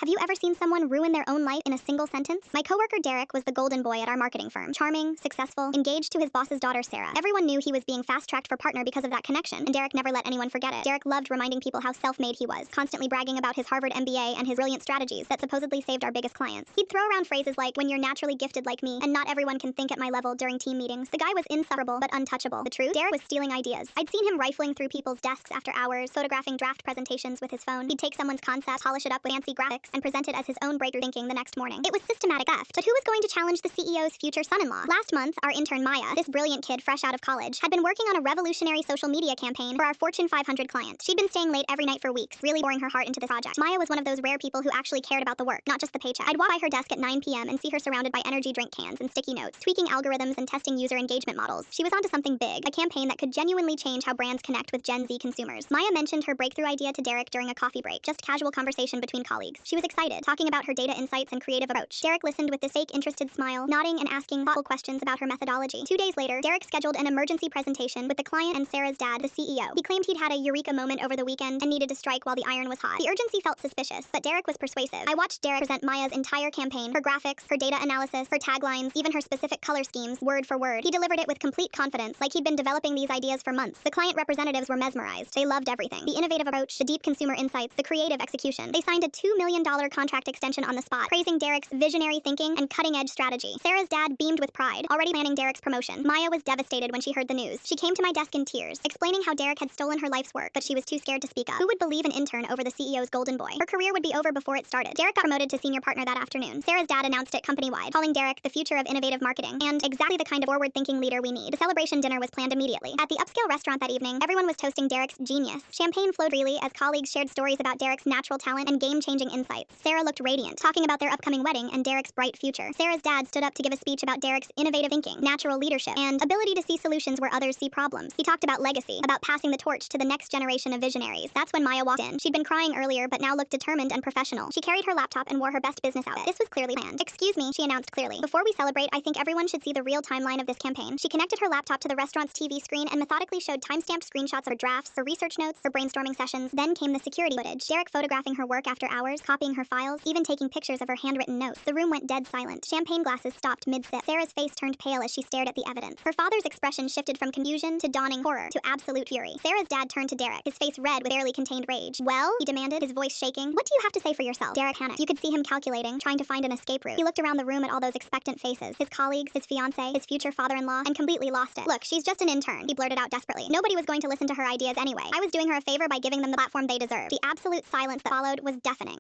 Have you ever seen someone ruin their own life in a single sentence? My coworker Derek was the golden boy at our marketing firm. Charming, successful, engaged to his boss's daughter Sarah. Everyone knew he was being fast-tracked for partner because of that connection, and Derek never let anyone forget it. Derek loved reminding people how self-made he was, constantly bragging about his Harvard MBA and his brilliant strategies that supposedly saved our biggest clients. He'd throw around phrases like, "when you're naturally gifted like me, and not everyone can think at my level" during team meetings. The guy was insufferable, but untouchable. The truth? Derek was stealing ideas. I'd seen him rifling through people's desks after hours, photographing draft presentations with his phone. He'd take someone's concept, polish it up with fancy graphics, and present it as his own breakthrough thinking the next morning. It was systematic theft. But who was going to challenge the CEO's future son-in-law? Last month, our intern Maya, this brilliant kid fresh out of college, had been working on a revolutionary social media campaign for our Fortune 500 client. She'd been staying late every night for weeks, really pouring her heart into this project. Maya was one of those rare people who actually cared about the work, not just the paycheck. I'd walk by her desk at 9 p.m. and see her surrounded by energy drink cans and sticky notes, tweaking algorithms and testing user engagement models. She was onto something big, a campaign that could genuinely change how brands connect with Gen Z consumers. Maya mentioned her breakthrough idea to Derek during a coffee break, just casual conversation between colleagues. She was excited, talking about her data insights and creative approach. Derek listened with this fake interested smile, nodding and asking thoughtful questions about her methodology. 2 days later, Derek scheduled an emergency presentation with the client and Sarah's dad, the CEO. He claimed he'd had a eureka moment over the weekend and needed to strike while the iron was hot. The urgency felt suspicious, but Derek was persuasive. I watched Derek present Maya's entire campaign, her graphics, her data analysis, her taglines, even her specific color schemes, word for word. He delivered it with complete confidence, like he'd been developing these ideas for months. The client representatives were mesmerized. They loved everything. The innovative approach, the deep consumer insights, the creative execution. They signed a $2 million contract extension on the spot, praising Derek's visionary thinking and cutting-edge strategy. Sarah's dad beamed with pride, already planning Derek's promotion. Maya was devastated when she heard the news. She came to my desk in tears, explaining how Derek had stolen her life's work, but she was too scared to speak up. Who would believe an intern over the CEO's golden boy? Her career would be over before it started. Derek got promoted to senior partner that afternoon. Sarah's dad announced it company-wide, calling Derek the future of innovative marketing, and exactly the kind of forward-thinking leader we need. The celebration dinner was planned immediately. At the upscale restaurant that evening, everyone was toasting Derek's genius. Champagne flowed freely as colleagues shared stories about Derek's natural talent and game-changing insights. Sarah looked radiant, talking about their upcoming wedding and Derek's bright future. Sarah's dad stood up to give a speech about Derek's innovative thinking, natural leadership, and ability to see solutions where others see problems. He talked about legacy, about passing the torch to the next generation of visionaries. That's when Maya walked in. She'd been crying earlier, but now looked determined and professional. She carried her laptop and wore her best business outfit. This was clearly planned. "Excuse me," she announced clearly. "Before we celebrate, I think everyone should see the real timeline of this campaign." She connected her laptop to the restaurant's TV screen and methodically showed time-stamped screenshots of her drafts, her research notes, her brainstorming sessions. Then came the security footage. Derek photographing her work after hours, copying her files, even taking pictures of her handwritten notes. The room went dead silent. Champagne glasses stopped mid-sip. Sarah's face turned pale as she stared at the evidence. Her father's expression shifted from confusion to dawning horror to absolute fury. Sarah's dad turned to Derek, his face red with barely contained rage. "Well?" he demanded, his voice shaking. "What do you have to say for yourself?" Derek panicked. You could see him calculating, trying to find an escape route. He looked around the room at all those expectant faces, his colleagues, his fiancé, his future father-in-law, and completely lost it. "Look, she's just an intern," he blurted out desperately. "Nobody was going to listen to her ideas anyway. I was doing her a favor by giving them the platform they deserved." The absolute silence that followed was deafening.